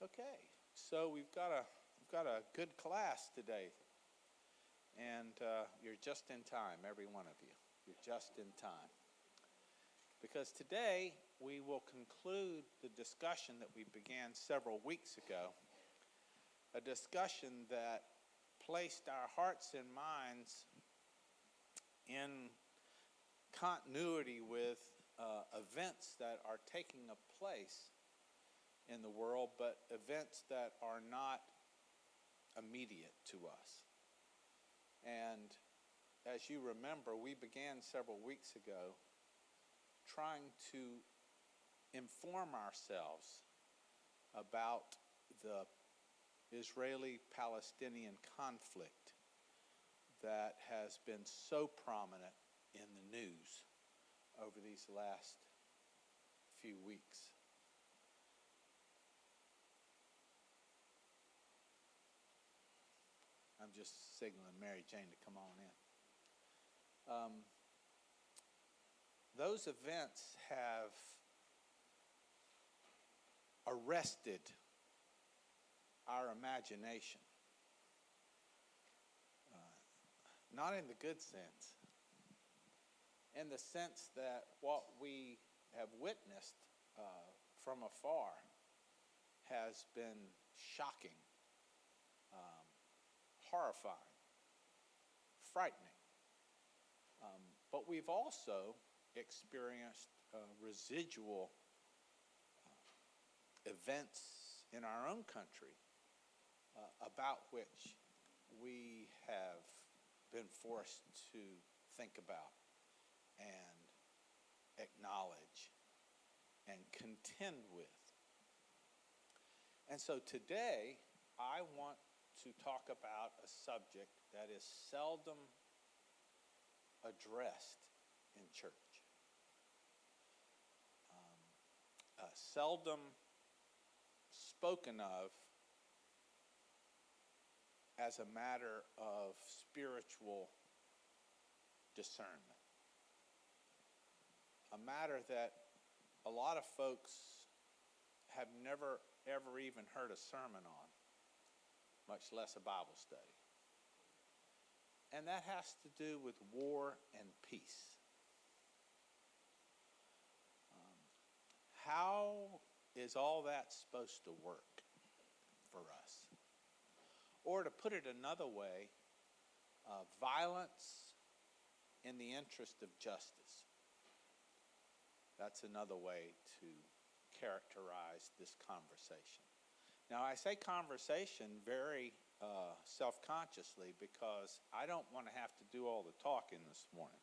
Okay, so we've got a good class today, and you're just in time, every one of you. You're just in time. Because today we will conclude the discussion that we began several weeks ago, a discussion that placed our hearts and minds in continuity with events that are taking place in the world, but events that are not immediate to us. And as you remember, we began several weeks ago trying to inform ourselves about the Israeli-Palestinian conflict that has been so prominent in the news over these last few weeks. I'm just signaling Mary Jane to come on in. Those events have arrested our imagination, not in the good sense, in the sense that what we have witnessed from afar has been shocking, horrifying, frightening. But we've also experienced residual events in our own country about which we have been forced to think about and acknowledge and contend with. And so today I want to talk about a subject that is seldom addressed in church, seldom spoken of as a matter of spiritual discernment, a matter that a lot of folks have never ever even heard a sermon on, much less a Bible study. And that has to do with war and peace. How is all that supposed to work for us? Or to put it another way, violence in the interest of justice. That's another way to characterize this conversation. Now, I say conversation very self-consciously because I don't want to have to do all the talking this morning.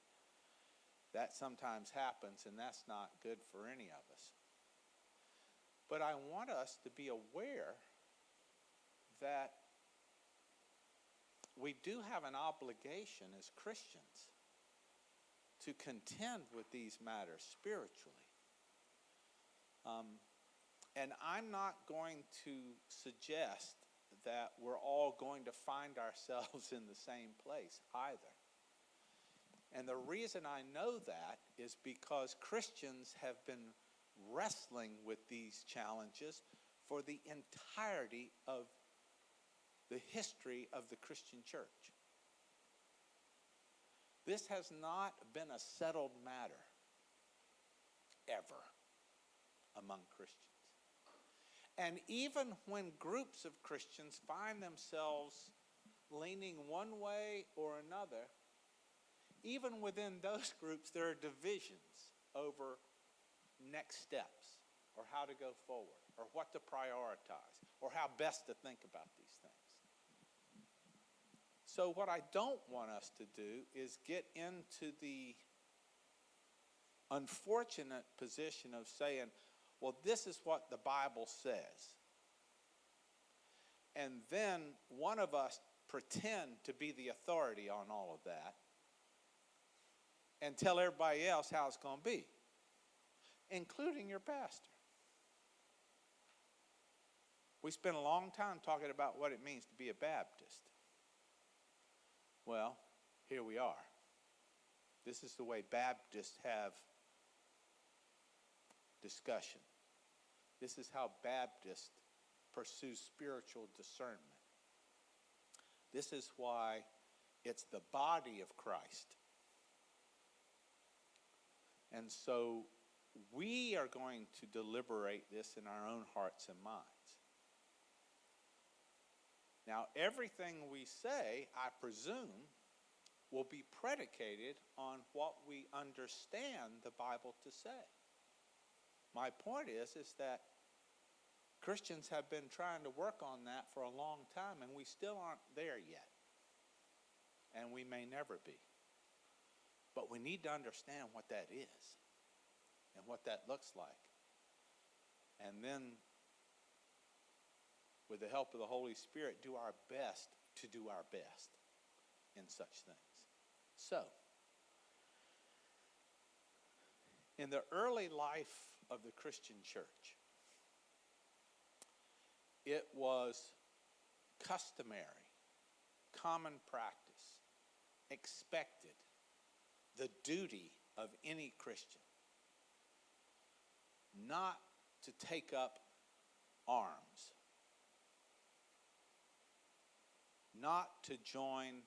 That sometimes happens, and that's not good for any of us. But I want us to be aware that we do have an obligation as Christians to contend with these matters spiritually. And I'm not going to suggest that we're all going to find ourselves in the same place either. And the reason I know that is because Christians have been wrestling with these challenges for the entirety of the history of the Christian church. This has not been a settled matter ever among Christians. And even when groups of Christians find themselves leaning one way or another, even within those groups there are divisions over next steps, or how to go forward, or what to prioritize, or how best to think about these things. So what I don't want us to do is get into the unfortunate position of saying, well, this is what the Bible says. And then one of us pretend to be the authority on all of that and tell everybody else how it's going to be, including your pastor. We spent a long time talking about what it means to be a Baptist. Well, here we are. This is the way Baptists have discussion. This is how Baptists pursue spiritual discernment. This is why it's the body of Christ. And so we are going to deliberate this in our own hearts and minds. Now, everything we say, I presume, will be predicated on what we understand the Bible to say. My point is that Christians have been trying to work on that for a long time, and we still aren't there yet. And we may never be. But we need to understand what that is and what that looks like. And then, with the help of the Holy Spirit, do our best to do our best in such things. So, in the early life of the Christian church, it was customary, common practice, expected, the duty of any Christian not to take up arms, not to join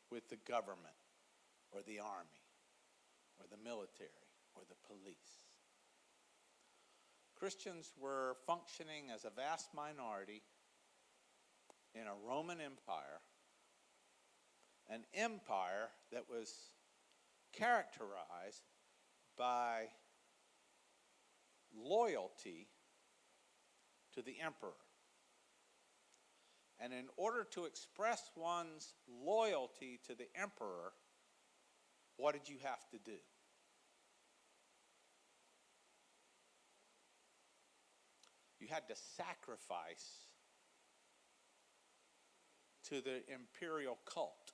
with the government or the army or the military or the police. Christians were functioning as a vast minority in a Roman Empire, an empire that was characterized by loyalty to the emperor. And in order to express one's loyalty to the emperor, what did you have to do? You had to sacrifice to the imperial cult.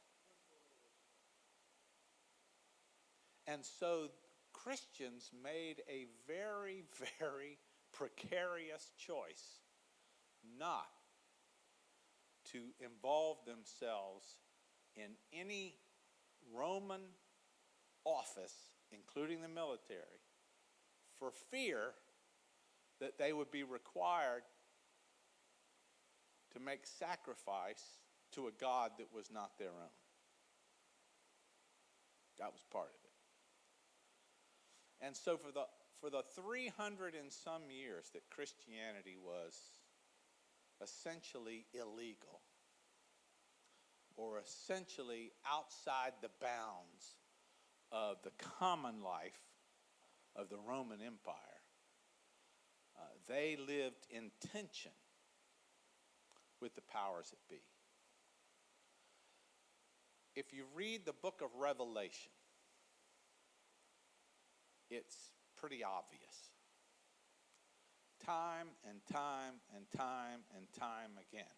And so Christians made a very, very precarious choice not to involve themselves in any Roman office, including the military, for fear that they would be required to make sacrifice to a god that was not their own. That was part of it. And so for the 300 and some years that Christianity was essentially illegal, or essentially outside the bounds of the common life of the Roman Empire, they lived in tension with the powers that be. If you read the book of Revelation, it's pretty obvious. Time and time and time and time again,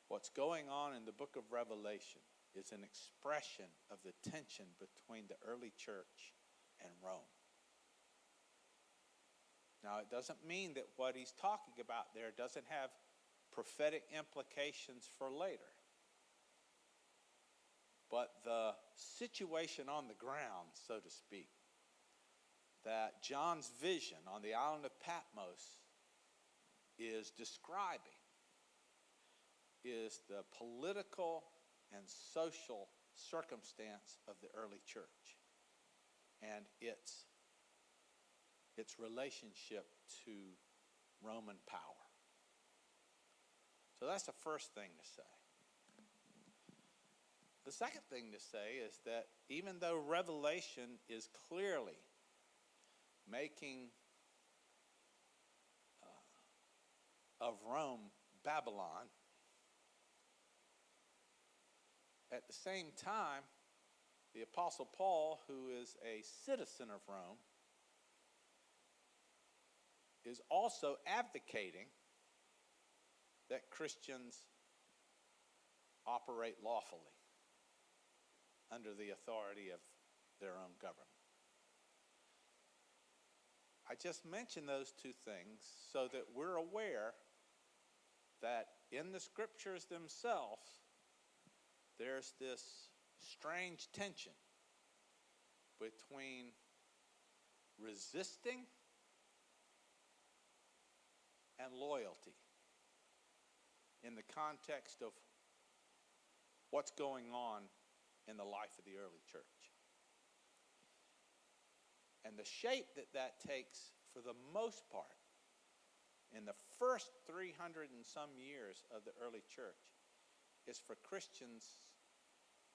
what's going on in the book of Revelation is an expression of the tension between the early church and Rome. Now, it doesn't mean that what he's talking about there doesn't have prophetic implications for later. But the situation on the ground, so to speak, that John's vision on the island of Patmos is describing is the political and social circumstance of the early church and its relationship to Roman power. So that's the first thing to say. The second thing to say is that even though Revelation is clearly making of Rome Babylon, at the same time, the Apostle Paul, who is a citizen of Rome, is also advocating that Christians operate lawfully under the authority of their own government. I just mentioned those two things so that we're aware that in the scriptures themselves, there's this strange tension between resisting and loyalty in the context of what's going on in the life of the early church. And the shape that that takes, for the most part, in the first 300 and some years of the early church, is for Christians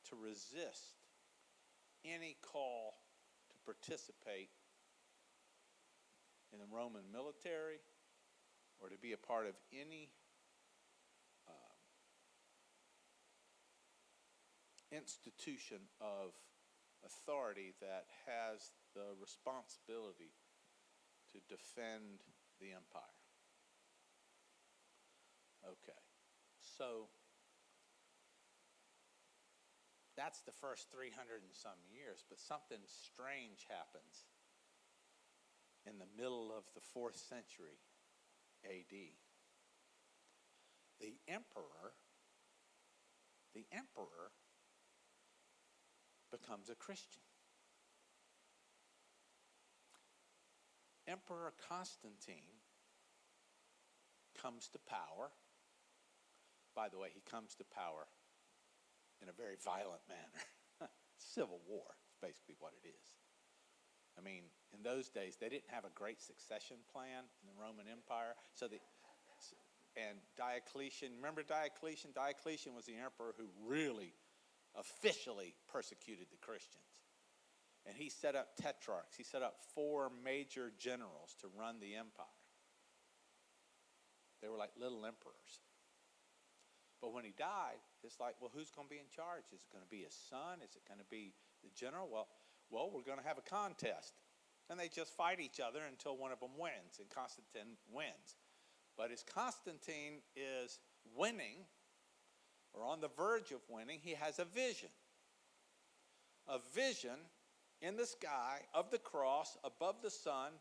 to resist any call to participate in the Roman military or to be a part of any institution of authority that has the responsibility to defend the empire. Okay, so that's the first 300 and some years, but something strange happens in the middle of the 4th century AD. The emperor becomes a Christian. Emperor Constantine comes to power. By the way, he comes to power in a very violent manner. Civil war is basically what it is. I mean, in those days, they didn't have a great succession plan in the Roman Empire. And Diocletian, remember Diocletian? Diocletian was the emperor who really officially persecuted the Christians. And he set up tetrarchs. He set up 4 major generals to run the empire. They were like little emperors. But when he died, it's like, well, who's going to be in charge? Is it going to be his son? Is it going to be the general? Well, we're going to have a contest. And they just fight each other until one of them wins, and Constantine wins. But as Constantine is winning, or on the verge of winning, he has a vision. A vision in the sky of the cross above the sun.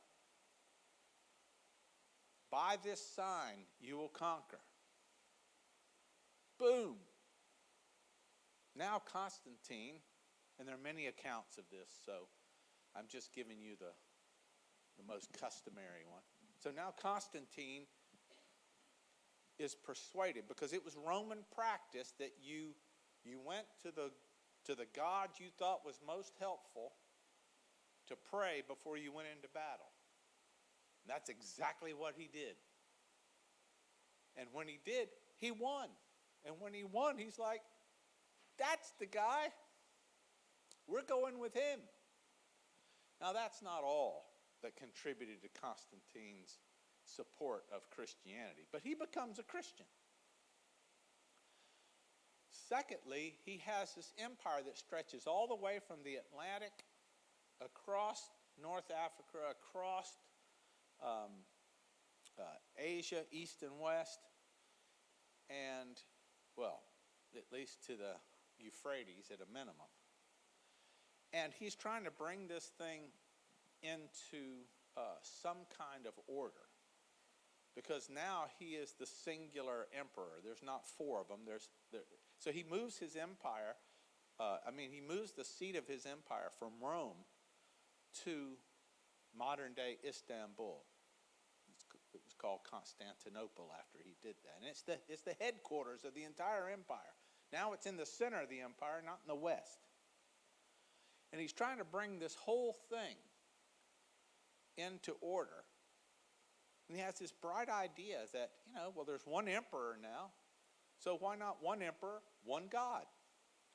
By this sign you will conquer. Boom. Now Constantine, and there are many accounts of this, so I'm just giving you the most customary one. So now Constantine is persuaded, because it was Roman practice that you went to the God you thought was most helpful to pray before you went into battle. And that's exactly what he did. And when he did, he won. And when he won, he's like, that's the guy. We're going with him. Now, that's not all that contributed to Constantine's support of Christianity, but he becomes a Christian. Secondly, he has this empire that stretches all the way from the Atlantic across North Africa, across Asia, east and west, and, well, at least to the Euphrates at a minimum. And he's trying to bring this thing into some kind of order, because now he is the singular emperor. There's not 4 of them. So he moves his empire, he moves the seat of his empire from Rome to modern-day Istanbul. It was called Constantinople after he did that. And it's the headquarters of the entire empire. Now it's in the center of the empire, not in the west. And he's trying to bring this whole thing into order. And he has this bright idea that, there's one emperor now. So why not one emperor, one God?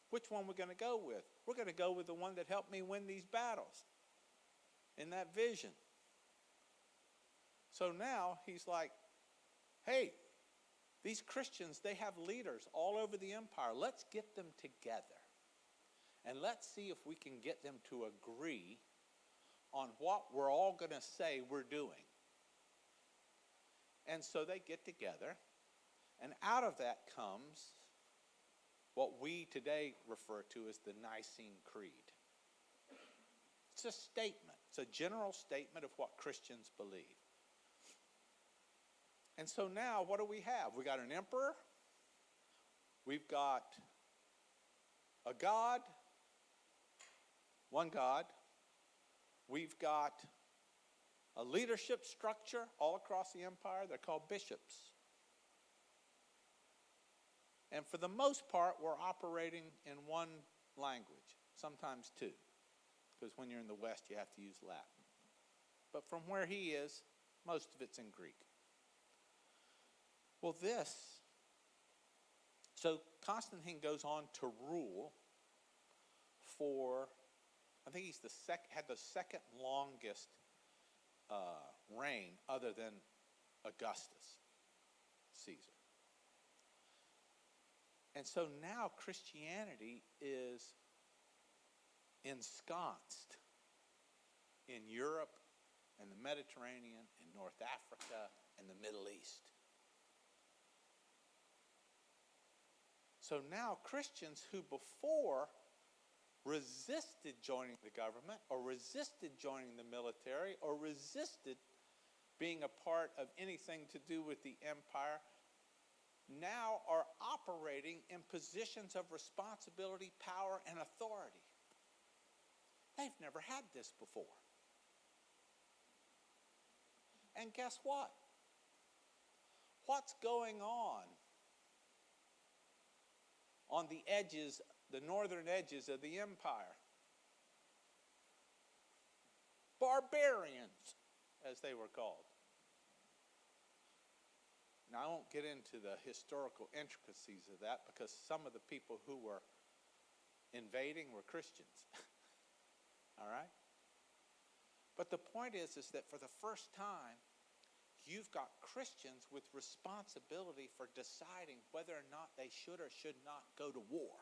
Which one we're going to go with? We're going to go with the one that helped me win these battles in that vision. So now he's like, hey, these Christians, they have leaders all over the empire. Let's get them together. And let's see if we can get them to agree on what we're all going to say we're doing. And so they get together, and out of that comes what we today refer to as the Nicene Creed. It's a statement. It's a general statement of what Christians believe. And so now, what do we have? We got an emperor. We've got a God, one God. We've got a leadership structure all across the empire. They're called bishops. And for the most part, we're operating in one language, sometimes two, because when you're in the West, you have to use Latin. But from where he is, most of it's in Greek. Well, so Constantine goes on to rule for, I think he's had the second longest reign other than Augustus Caesar. And so now Christianity is ensconced in Europe and the Mediterranean and North Africa and the Middle East. So now Christians who before resisted joining the government or resisted joining the military or resisted being a part of anything to do with the empire now are operating in positions of responsibility, power, and authority. They've never had this before. And guess what? What's going on the edges, the northern edges of the empire? Barbarians, as they were called. Now, I won't get into the historical intricacies of that because some of the people who were invading were Christians. All right? But the point is that for the first time, you've got Christians with responsibility for deciding whether or not they should or should not go to war.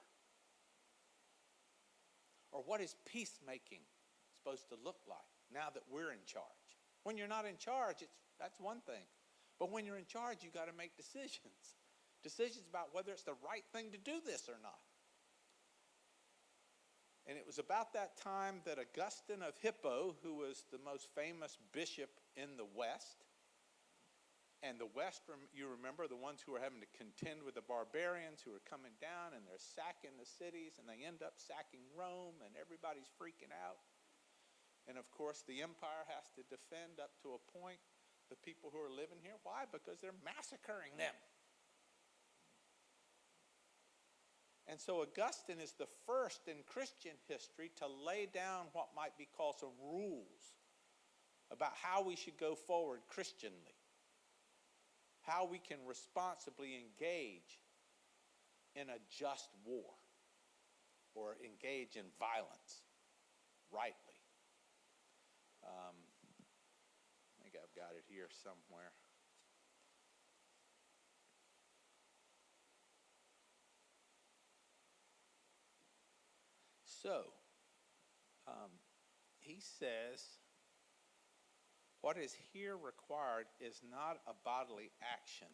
Or what is peacemaking supposed to look like now that we're in charge? When you're not in charge, that's one thing. But when you're in charge, you've got to make decisions. Decisions about whether it's the right thing to do this or not. And it was about that time that Augustine of Hippo, who was the most famous bishop in the West, and the West, you remember, the ones who were having to contend with the barbarians who were coming down and they're sacking the cities and they end up sacking Rome and everybody's freaking out. And of course, the empire has to defend up to a point the people who are living here. Why? Because they're massacring them. And so Augustine is the first in Christian history to lay down what might be called some rules about how we should go forward Christianly, how we can responsibly engage in a just war or engage in violence rightly. I think I've got it here somewhere. So, he says, what is here required is not a bodily action,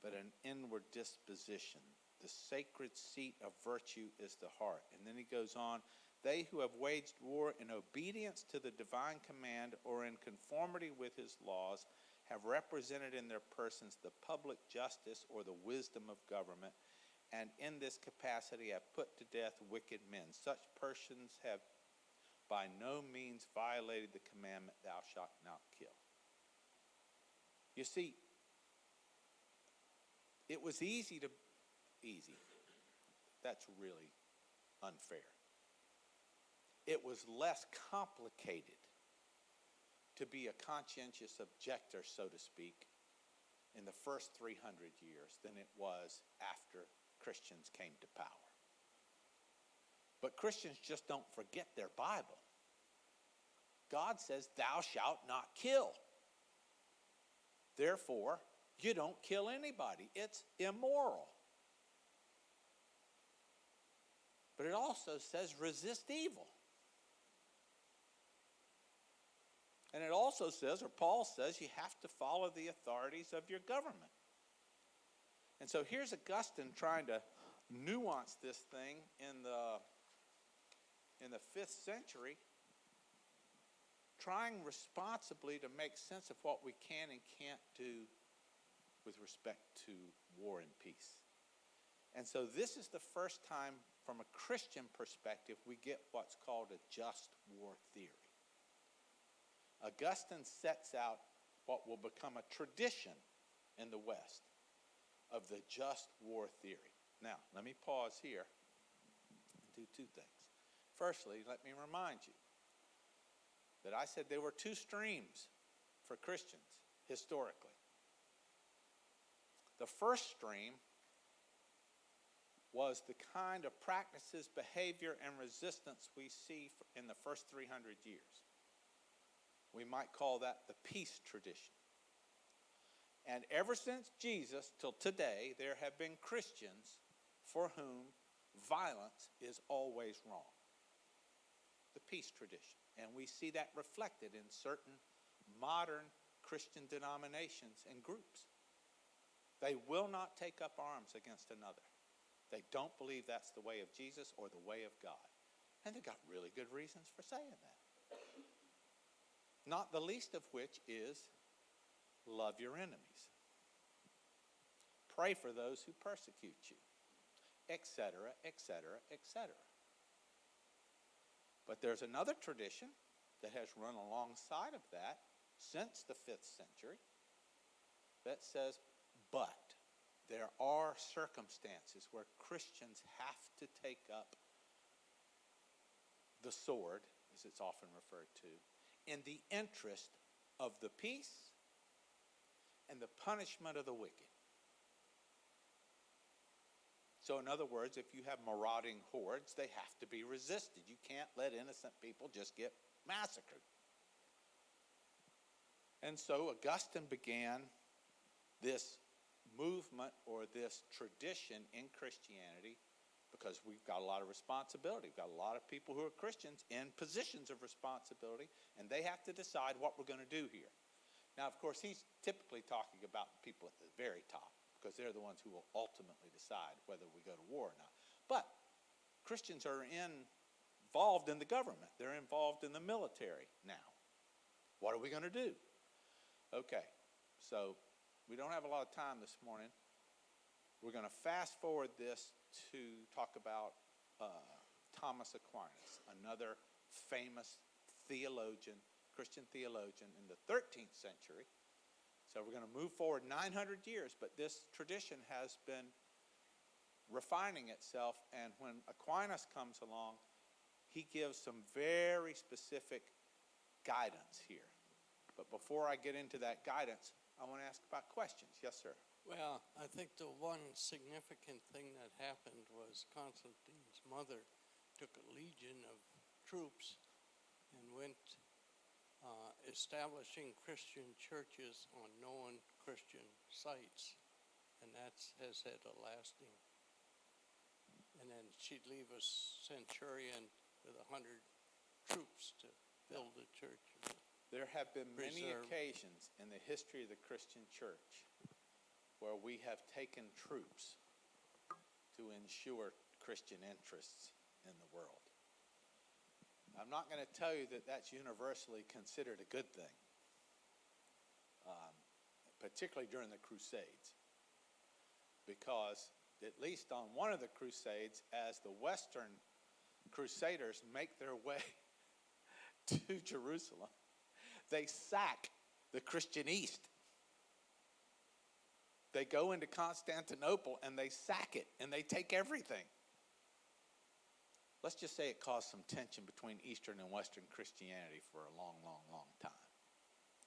but an inward disposition. The sacred seat of virtue is the heart. And then he goes on, they who have waged war in obedience to the divine command or in conformity with his laws have represented in their persons the public justice or the wisdom of government, and in this capacity have put to death wicked men. Such persons have by no means violated the commandment, thou shalt not kill. You see, it was easy. That's really unfair. It was less complicated to be a conscientious objector, so to speak, in the first 300 years than it was after Christians came to power. But Christians just don't forget their Bible. God says, thou shalt not kill. Therefore, you don't kill anybody. It's immoral. But it also says resist evil. And it also says, or Paul says, you have to follow the authorities of your government. And so here's Augustine trying to nuance this thing in the 5th century, trying responsibly to make sense of what we can and can't do with respect to war and peace. And so this is the first time from a Christian perspective we get what's called a just war theory. Augustine sets out what will become a tradition in the West of the just war theory. Now, let me pause here and do two things. Firstly, let me remind you that I said there were two streams for Christians historically. The first stream was the kind of practices, behavior, and resistance we see in the first 300 years. We might call that the peace tradition. And ever since Jesus till today, there have been Christians for whom violence is always wrong. The peace tradition. And we see that reflected in certain modern Christian denominations and groups. They will not take up arms against another. They don't believe that's the way of Jesus or the way of God. And they've got really good reasons for saying that. Not the least of which is love your enemies. Pray for those who persecute you, etc., etc., etc. But there's another tradition that has run alongside of that since the 5th century that says, but there are circumstances where Christians have to take up the sword, as it's often referred to, in the interest of the peace and the punishment of the wicked. So in other words, if you have marauding hordes, they have to be resisted. You can't let innocent people just get massacred. And so Augustine began this movement or this tradition in Christianity because we've got a lot of responsibility. We've got a lot of people who are Christians in positions of responsibility, and they have to decide what we're going to do here. Now, of course, he's typically talking about the people at the very top because they're the ones who will ultimately decide whether we go to war or not. But Christians are involved in the government. They're involved in the military now. What are we going to do? Okay, so we don't have a lot of time this morning. We're going to fast forward this to talk about Thomas Aquinas, another famous theologian, Christian theologian in the 13th century. So we're going to move forward 900 years, but this tradition has been refining itself, and when Aquinas comes along, he gives some very specific guidance here. But before I get into that guidance, I want to ask about questions. Yes, sir. Well, I think the one significant thing that happened was Constantine's mother took a legion of troops and went establishing Christian churches on known Christian sites, and that has had a lasting. And then she'd leave a centurion with 100 troops to build a church. There have been many occasions in the history of the Christian church where we have taken troops to ensure Christian interests in the world. I'm not going to tell you that that's universally considered a good thing, particularly during the Crusades, because at least on one of the Crusades, as the Western Crusaders make their way to Jerusalem, they sack the Christian East. They go into Constantinople and they sack it and they take everything. Let's just say it caused some tension between Eastern and Western Christianity for a long, long, long time.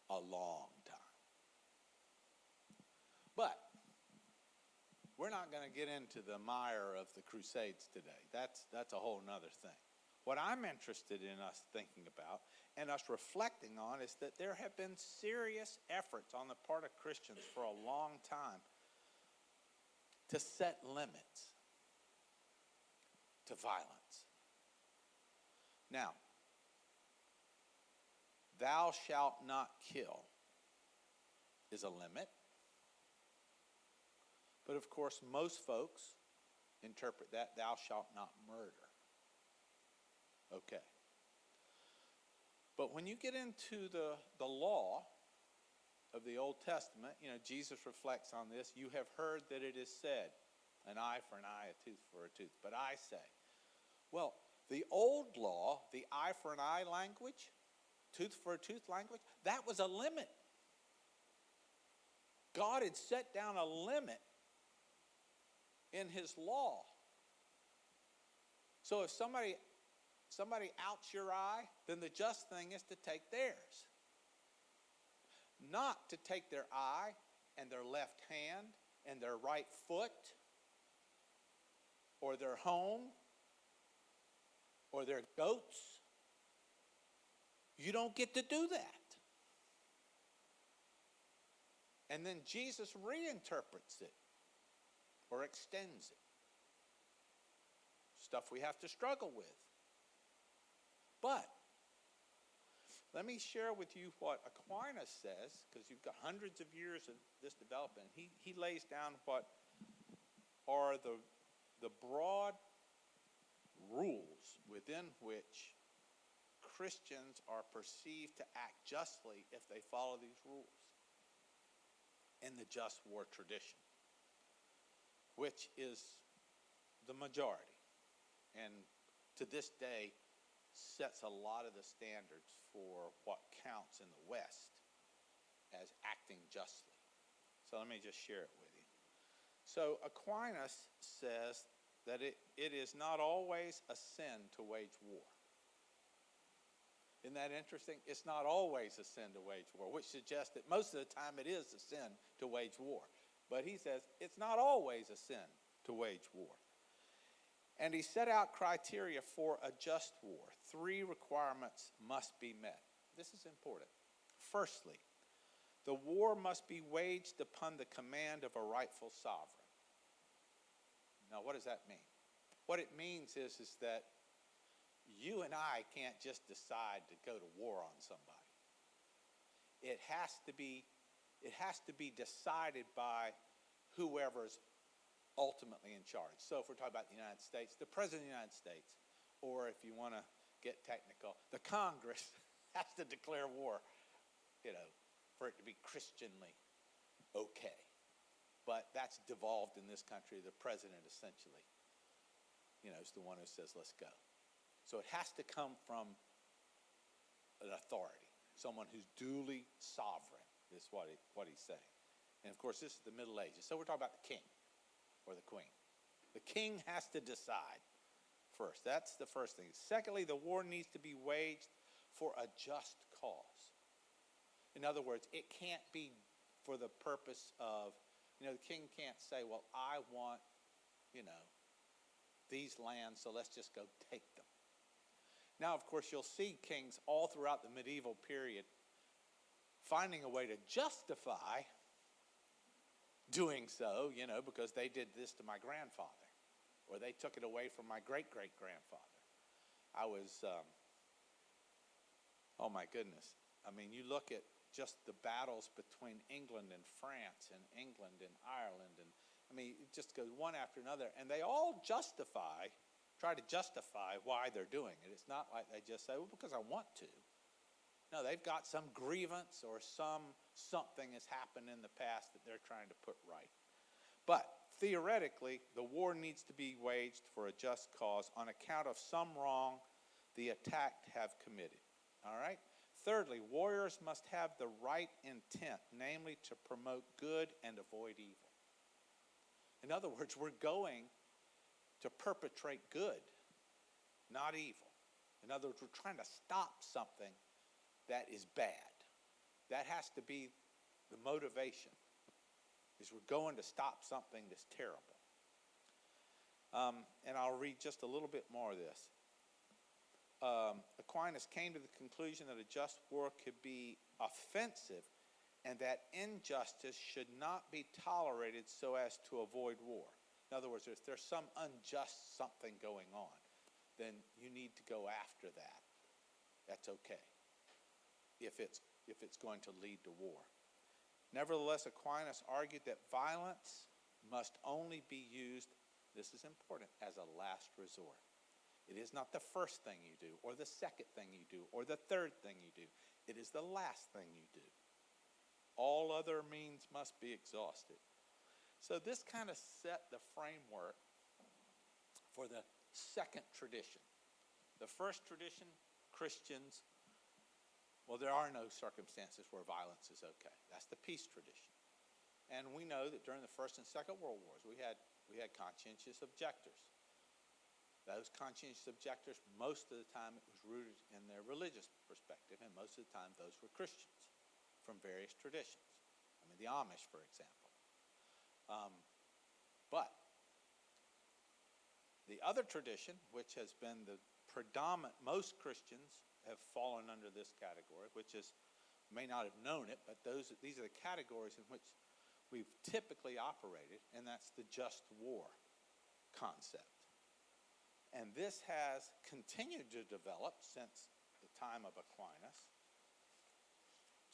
A long time. But we're not going to get into the mire of the Crusades today. That's a whole nother thing. What I'm interested in us thinking about and us reflecting on is that there have been serious efforts on the part of Christians for a long time to set limits to violence. Now, thou shalt not kill is a limit. But of course, most folks interpret that, thou shalt not murder. Okay. But when you get into the law of the Old Testament, Jesus reflects on this. You have heard that it is said, an eye for an eye, a tooth for a tooth. But I say, well, the old law, the eye for an eye language, tooth for a tooth language, that was a limit. God had set down a limit in his law. So if somebody outs your eye, then the just thing is to take theirs. Not to take their eye and their left hand and their right foot or their home or their goats. You don't get to do that. And then Jesus reinterprets it or extends it. Stuff we have to struggle with. But let me share with you what Aquinas says, because you've got hundreds of years of this development. He lays down what are the broad rules within which Christians are perceived to act justly if they follow these rules in the just war tradition, which is the majority, and to this day sets a lot of the standards for what counts in the West as acting justly. So let me just share it with you. So Aquinas says that it is not always a sin to wage war. Isn't that interesting? It's not always a sin to wage war, which suggests that most of the time it is a sin to wage war. But he says it's not always a sin to wage war. And he set out criteria for a just war. 3 requirements must be met. This is important. Firstly, the war must be waged upon the command of a rightful sovereign. Now, what does that mean? What it means is that you and I can't just decide to go to war on somebody. It has to be decided by whoever's ultimately in charge. So if we're talking about the United States, the President of the United States, or if you want to get technical, the Congress has to declare war, for it to be Christianly okay. But that's devolved in this country. The president essentially, is the one who says, let's go. So it has to come from an authority, someone who's duly sovereign, is what he's saying. And of course, this is the Middle Ages. So we're talking about the king or the queen. The king has to decide first. That's the first thing. Secondly, the war needs to be waged for a just cause. In other words, it can't be for the purpose of, the king can't say, well, I want, these lands, so let's just go take them. Now, of course, you'll see kings all throughout the medieval period finding a way to justify doing so, because they did this to my grandfather, or they took it away from my great-great-grandfather. I was, oh my goodness. I mean, you look at just the battles between England and France and England and Ireland, and it just goes one after another, and they all try to justify why they're doing it. It's not like they just say, well, because I want to. No, they've got some grievance or something has happened in the past that they're trying to put right. But theoretically, the war needs to be waged for a just cause on account of some wrong the attacked have committed. All right? Thirdly, warriors must have the right intent, namely to promote good and avoid evil. In other words, we're going to perpetrate good, not evil. In other words, we're trying to stop something that is bad. That has to be the motivation, is we're going to stop something that's terrible. And I'll read just a little bit more of this. Aquinas came to the conclusion that a just war could be offensive and that injustice should not be tolerated so as to avoid war. In other words, if there's some unjust something going on, then you need to go after that. That's okay, if it's going to lead to war. Nevertheless, Aquinas argued that violence must only be used, this is important, as a last resort. It is not the first thing you do, or the second thing you do, or the third thing you do. It is the last thing you do. All other means must be exhausted. So this kind of set the framework for the second tradition. The first tradition, Christians Well, there are no circumstances where violence is okay. That's the peace tradition. And we know that during the First and Second World Wars, we had conscientious objectors. Those conscientious objectors, most of the time it was rooted in their religious perspective, and most of the time those were Christians from various traditions. I mean, the Amish, for example. But the other tradition, which has been the predominant, most Christians have fallen under this category, which is, may not have known it, but these are the categories in which we've typically operated, and that's the just war concept. And this has continued to develop since the time of Aquinas,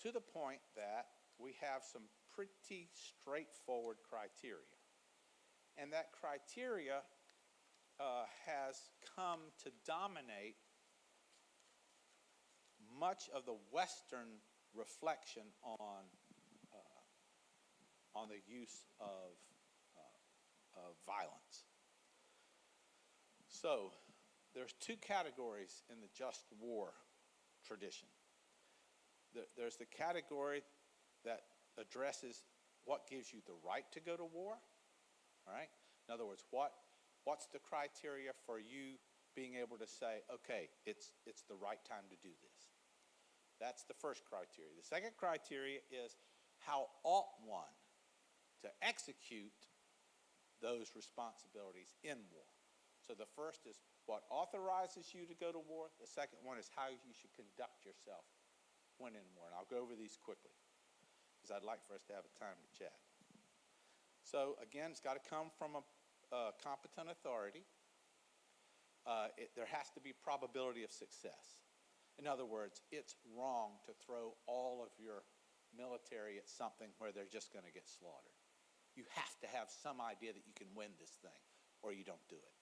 to the point that we have some pretty straightforward criteria. And that criteria has come to dominate much of the Western reflection on the use of violence. So there's two categories in the just war tradition. There's the category that addresses what gives you the right to go to war. All right? In other words, what's the criteria for you being able to say, okay, it's the right time to do this? That's the first criteria. The second criteria is how ought one to execute those responsibilities in war. So the first is what authorizes you to go to war. The second one is how you should conduct yourself when in war. And I'll go over these quickly because I'd like for us to have a time to chat. So again, it's got to come from a competent authority. There has to be probability of success. In other words, it's wrong to throw all of your military at something where they're just going to get slaughtered. You have to have some idea that you can win this thing, or you don't do it.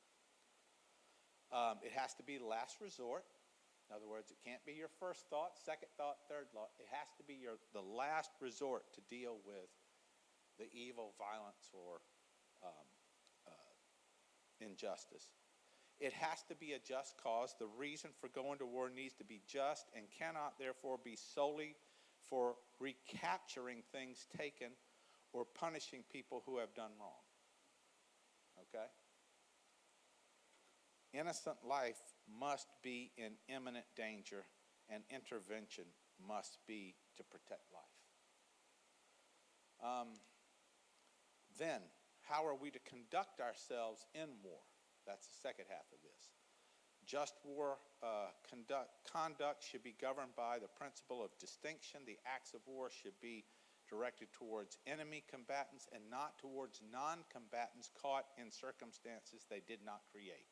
It has to be last resort. In other words, it can't be your first thought, second thought, third thought. It has to be the last resort to deal with the evil, violence, or injustice. It has to be a just cause. The reason for going to war needs to be just and cannot therefore be solely for recapturing things taken or punishing people who have done wrong. Okay? Innocent life must be in imminent danger, and intervention must be to protect life. Then, how are we to conduct ourselves in war? That's the second half of this. Just war conduct should be governed by the principle of distinction. The acts of war should be directed towards enemy combatants and not towards non-combatants caught in circumstances they did not create.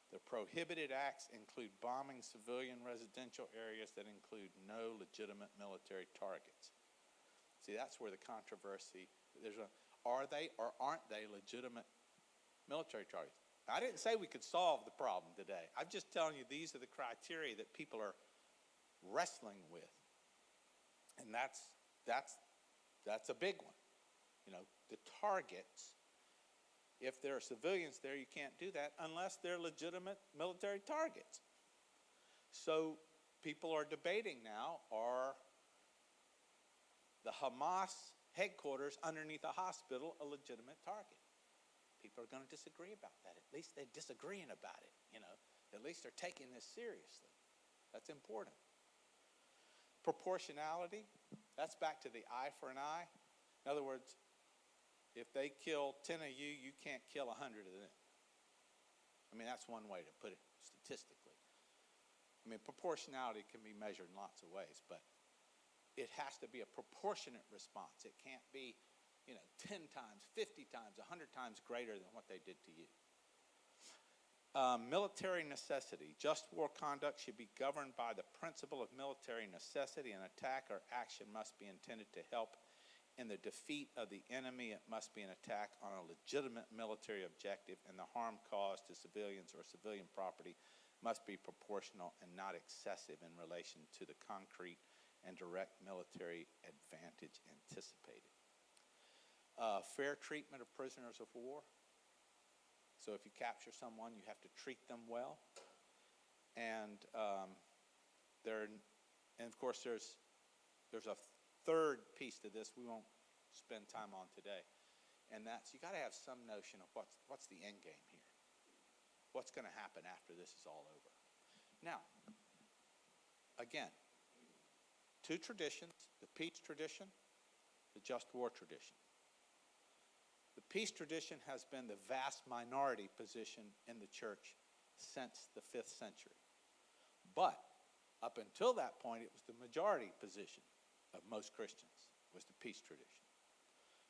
The prohibited acts include bombing civilian residential areas that include no legitimate military targets. See, that's where the controversy, are they or aren't they legitimate military targets? I didn't say we could solve the problem today. I'm just telling you these are the criteria that people are wrestling with. And that's a big one. You know, the targets, if there are civilians there, you can't do that unless they're legitimate military targets. So people are debating now, are the Hamas headquarters underneath a hospital a legitimate target? People are going to disagree about that. At least they're disagreeing about it, you know. At least they're taking this seriously. That's important. Proportionality, that's back to the eye for an eye. In other words, if they kill 10 of you, you can't kill 100 of them. I mean, that's one way to put it statistically. I mean, proportionality can be measured in lots of ways, but it has to be a proportionate response. It can't be, 10 times, 50 times, 100 times greater than what they did to you. Military necessity. Just war conduct should be governed by the principle of military necessity. An attack or action must be intended to help in the defeat of the enemy. It must be an attack on a legitimate military objective, and the harm caused to civilians or civilian property must be proportional and not excessive in relation to the concrete and direct military advantage anticipated. Fair treatment of prisoners of war. So if you capture someone, you have to treat them well. And And of course, there's a third piece to this we won't spend time on today, and that's you got to have some notion of what's the end game here. What's going to happen after this is all over? Now, again, two traditions: the peace tradition, the just war tradition. The peace tradition has been the vast minority position in the church since the 5th century. But up until that point, it was the majority position of most Christians, was the peace tradition.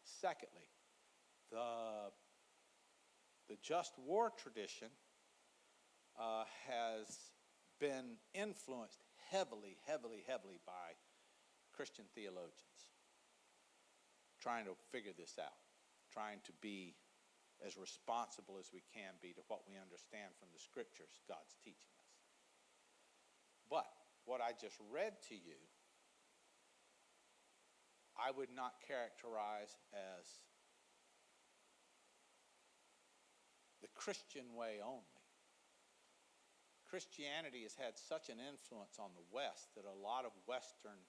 Secondly, the just war tradition has been influenced heavily by Christian theologians trying to figure this out, trying to be as responsible as we can be to what we understand from the scriptures God's teaching us. But what I just read to you, I would not characterize as the Christian way only. Christianity has had such an influence on the West that a lot of Western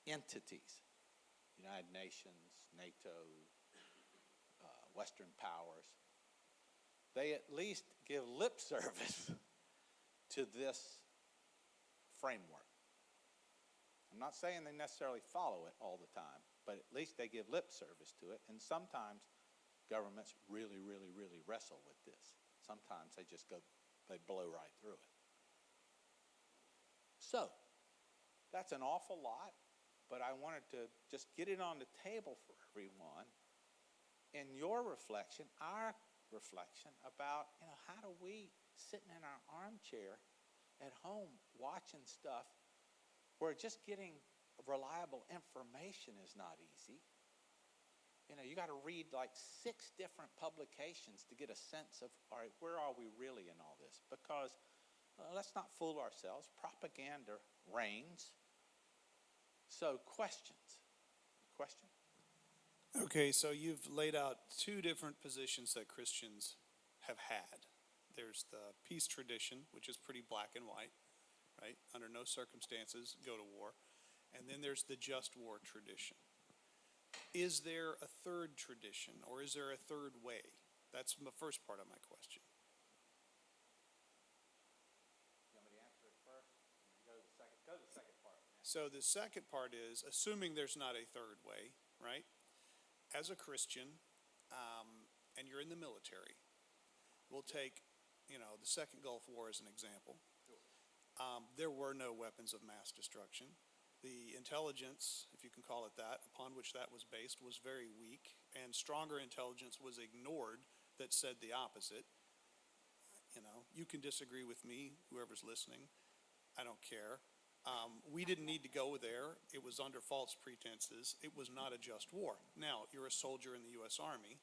entities, United Nations, NATO, Western powers, they at least give lip service to this framework. I'm not saying they necessarily follow it all the time, but at least they give lip service to it, and sometimes governments really wrestle with this. Sometimes they blow right through it. So, that's an awful lot, but I wanted to just get it on the table for everyone in your reflection, our reflection about, how do we, sitting in our armchair at home watching stuff where just getting reliable information is not easy. You got to read like 6 different publications to get a sense of, all right, where are we really in all this? Because let's not fool ourselves. Propaganda reigns. So questions? Question? Okay, so you've laid out 2 different positions that Christians have had. There's the peace tradition, which is pretty black and white, right? Under no circumstances go to war. And then there's the just war tradition. Is there a third tradition, or is there a third way? That's the first part of my question. You want me to answer it first? Go to the second part. So the second part is, assuming there's not a third way, right? As a Christian, and you're in the military, we'll take, the Second Gulf War as an example. There were no weapons of mass destruction. The intelligence, if you can call it that, upon which that was based was very weak, and stronger intelligence was ignored that said the opposite. You can disagree with me, whoever's listening. I don't care. We didn't need to go there. It was under false pretenses. It was not a just war. Now, you're a soldier in the U.S. Army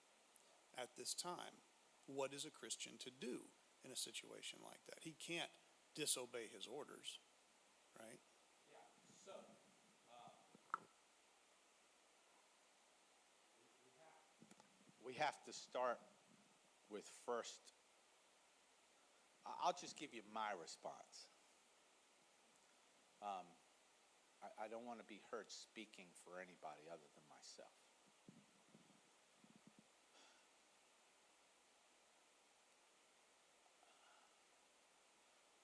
at this time. What is a Christian to do in a situation like that? He can't disobey his orders, right? Yeah, so we have to start with first. I'll just give you my response. I don't want to be heard speaking for anybody other than myself.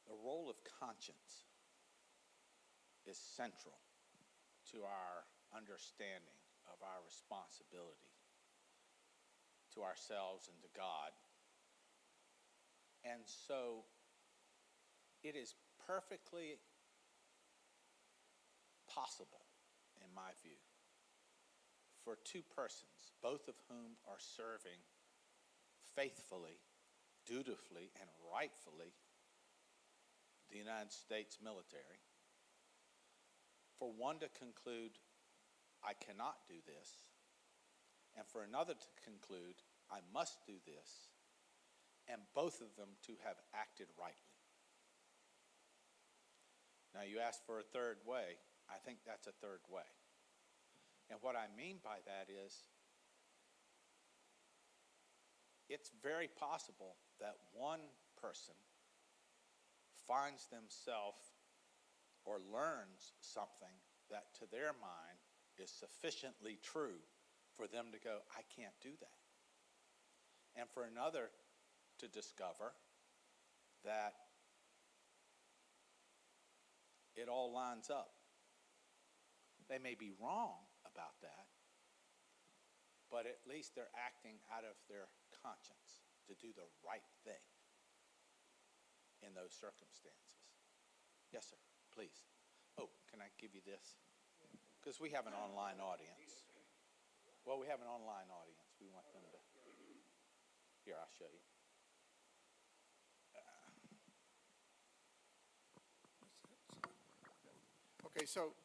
The role of conscience is central to our understanding of our responsibility to ourselves and to God. And so it is perfectly possible, in my view, for 2 persons, both of whom are serving faithfully, dutifully, and rightfully the United States military, for one to conclude, I cannot do this, and for another to conclude, I must do this, and both of them to have acted rightly. Now, you asked for a third way. I think that's a third way. And what I mean by that is, it's very possible that one person finds themselves or learns something that to their mind is sufficiently true for them to go, I can't do that. And for another to discover that it all lines up. They may be wrong about that, but at least they're acting out of their conscience to do the right thing in those circumstances. Yes, sir, please. Oh, can I give you this? Because we have an online audience. Well, we have an online audience. We want them to. Here, I'll show you. Okay, so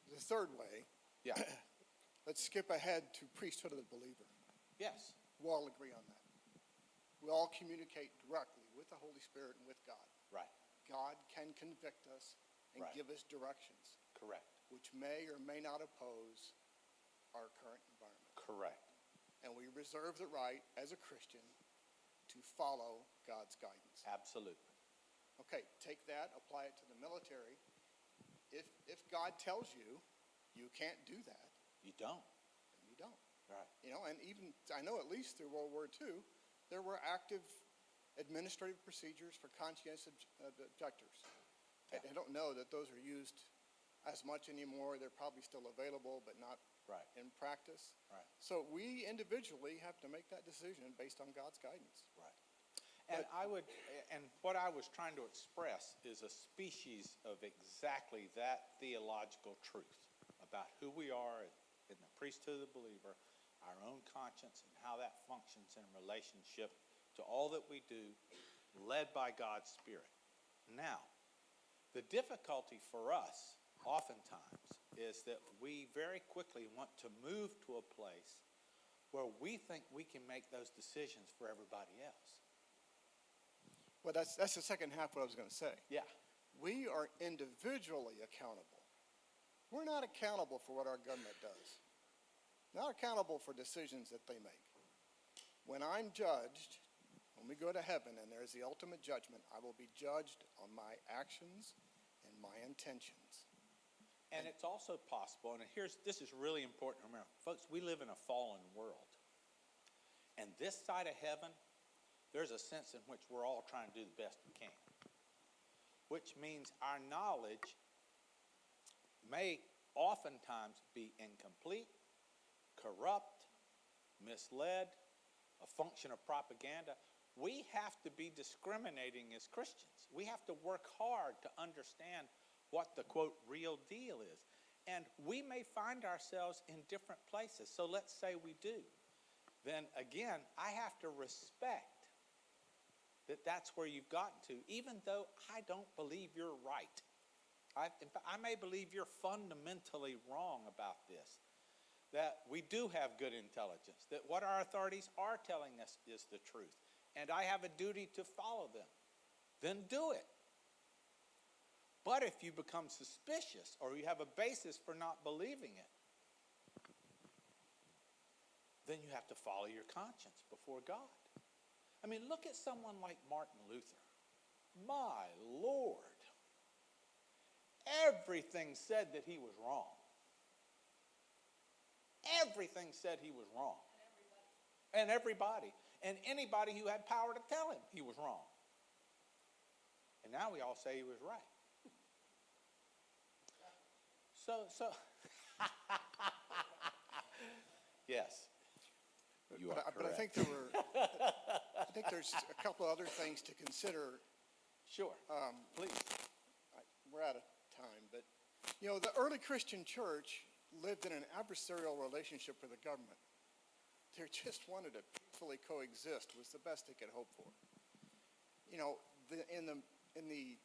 the third way, Yeah. let's skip ahead to priesthood of the believer. Yes. We all agree on that. We all communicate directly with the Holy Spirit and with God. Right. God can convict us and Right. give us directions, Correct. which may or may not oppose our current environment. Correct. And we reserve the right, as a Christian, to follow God's guidance. Absolutely. Okay, take that, apply it to the military. If God tells you you can't do that, You don't. then you don't. Right. You know, and even, I know at least through World War II, there were active administrative procedures for conscientious objectors. Yeah. I don't know that those are used as much anymore. They're probably still available, but not Right. in practice. Right. So we individually have to make that decision based on God's guidance. Right. And what I was trying to express is a species of exactly that theological truth about who we are in the priesthood of the believer, our own conscience, and how that functions in relationship to all that we do, led by God's Spirit. Now, the difficulty for us, oftentimes, is that we very quickly want to move to a place where we think we can make those decisions for everybody else. Well, that's the second half of what I was going to say. Yeah. We are individually accountable. We're not accountable for what our government does. Not accountable for decisions that they make. When I'm judged, when we go to heaven and there's the ultimate judgment, I will be judged on my actions and my intentions. And it's also possible, and this is really important to remember. Folks, we live in a fallen world. And this side of heaven, there's a sense in which we're all trying to do the best we can. Which means our knowledge may oftentimes be incomplete, corrupt, misled, a function of propaganda. We have to be discriminating as Christians. We have to work hard to understand what the, quote, real deal is. And we may find ourselves in different places. So let's say we do. Then again, I have to respect that that's where you've gotten to, even though I don't believe you're right. In fact, I may believe you're fundamentally wrong about this, that we do have good intelligence, that what our authorities are telling us is the truth, and I have a duty to follow them. Then do it. But if you become suspicious or you have a basis for not believing it, then you have to follow your conscience before God. I mean, look at someone like Martin Luther. My Lord. Everything said that he was wrong. Everything said he was wrong. And everybody. And anybody who had power to tell him he was wrong. And now we all say he was right. So, yes, you are correct. But I think there's a couple of other things to consider. Sure, please. We're out of time, but you know, the early Christian church lived in an adversarial relationship with the government. They just wanted to peacefully coexist was the best they could hope for. You know, in the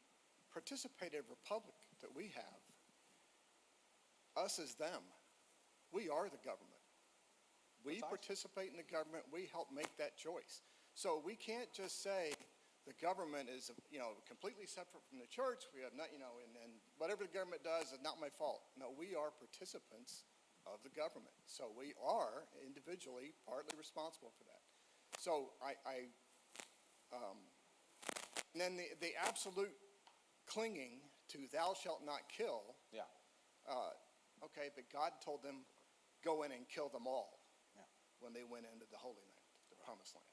participative republic that we have, us as them, we are the government. We participate in the government. We help make that choice. So we can't just say the government is, you know, completely separate from the church. We have not, you know, and whatever the government does is not my fault. No, we are participants of the government. So we are individually partly responsible for that. So and then the absolute clinging to thou shalt not kill, Yeah. okay, but God told them, go in and kill them all Yeah. when they went into the Holy Land, the Promised Land,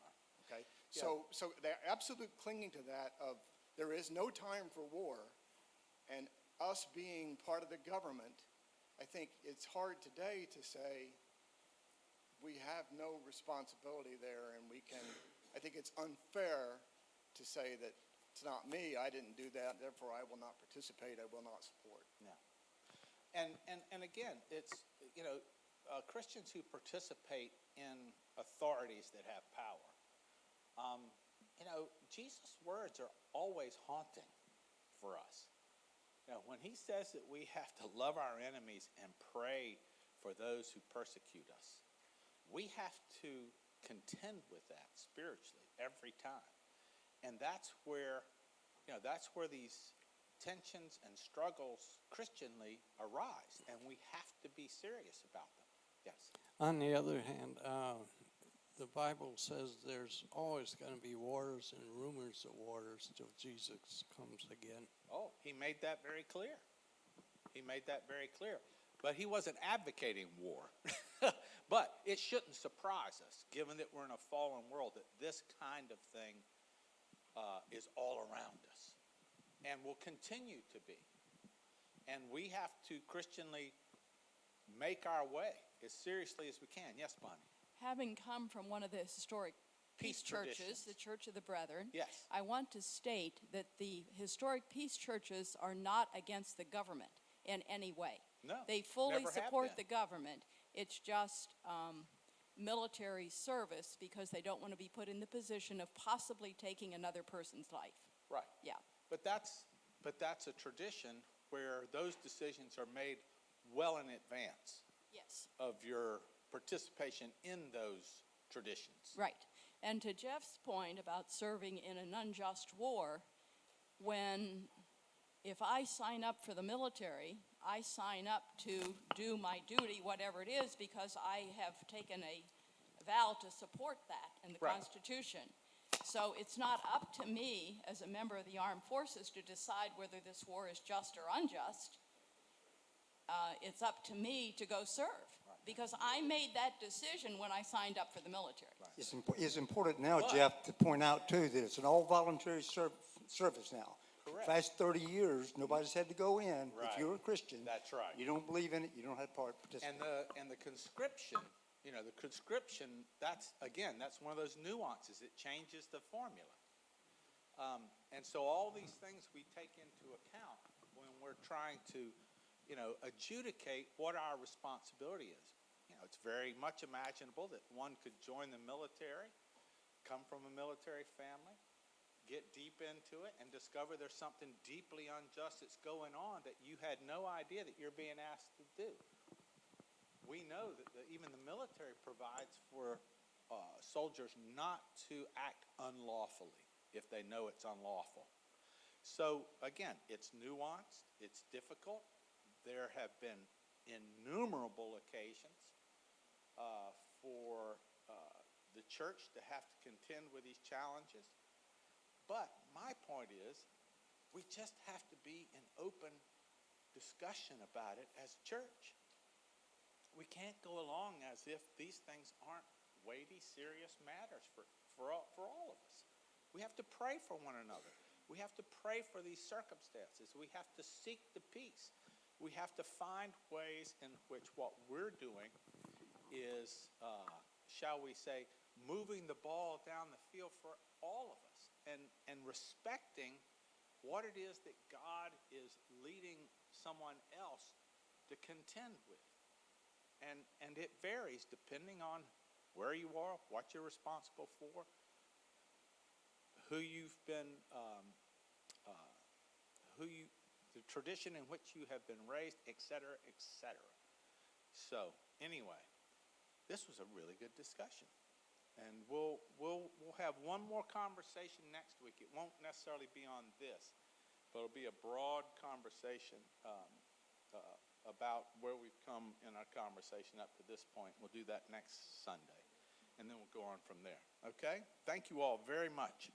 okay? Yeah. So they're absolute clinging to that of there is no time for war, and us being part of the government, I think it's hard today to say we have no responsibility there, and I think it's unfair to say that it's not me, I didn't do that, therefore I will not participate, I will not support. Yeah. And again, it's, Christians who participate in authorities that have power. Jesus' words are always haunting for us. When he says that we have to love our enemies and pray for those who persecute us, we have to contend with that spiritually every time. And that's where these tensions and struggles Christianly arise, and we have to be serious about them. Yes. On the other hand, the Bible says there's always going to be wars and rumors of wars till Jesus comes again. Oh, he made that very clear. But he wasn't advocating war. But it shouldn't surprise us, given that we're in a fallen world, that this kind of thing is all around us and will continue to be. And we have to Christianly make our way as seriously as we can. Yes, Bonnie? Having come from one of the historic Peace peace churches, traditions. the Church of the Brethren, Yes. I want to state that the historic peace churches are not against the government in any way. No, They fully never have support been. the government. It's just military service because they don't want to be put in the position of possibly taking another person's life. Right. Yeah. But that's a tradition where those decisions are made well in advance Yes. of your participation in those traditions. Right. And to Jeff's point about serving in an unjust war, if I sign up for the military, I sign up to do my duty, whatever it is, because I have taken a vow to support that in the Right. Constitution. So it's not up to me as a member of the armed forces to decide whether this war is just or unjust. It's up to me to go serve, because I made that decision when I signed up for the military. It's important now, Jeff, to point out, too, that it's an all-voluntary service now. Correct. The past 30 years, nobody's had to go in. Right. If you're a Christian. That's right. You don't believe in it, you don't have to participate. And the conscription, that's one of those nuances. It changes the formula. And so all these things we take into account when we're trying to, adjudicate what our responsibility is. It's very much imaginable that one could join the military, come from a military family, get deep into it, and discover there's something deeply unjust that's going on that you had no idea that you're being asked to do. We know that even the military provides for soldiers not to act unlawfully if they know it's unlawful. So again, it's nuanced, it's difficult. There have been innumerable occasions for the church to have to contend with these challenges. But my point is, we just have to be in open discussion about it as a church. We can't go along as if these things aren't weighty, serious matters for all of us. We have to pray for one another. We have to pray for these circumstances. We have to seek the peace. We have to find ways in which what we're doing is, shall we say, moving the ball down the field for all of us and respecting what it is that God is leading someone else to contend with. And it varies depending on where you are, what you're responsible for, who you've been, the tradition in which you have been raised, et cetera, et cetera. So anyway, this was a really good discussion. And we'll have one more conversation next week. It won't necessarily be on this, but it'll be a broad conversation about where we've come in our conversation up to this point. We'll do that next Sunday, and then we'll go on from there. Okay? Thank you all very much.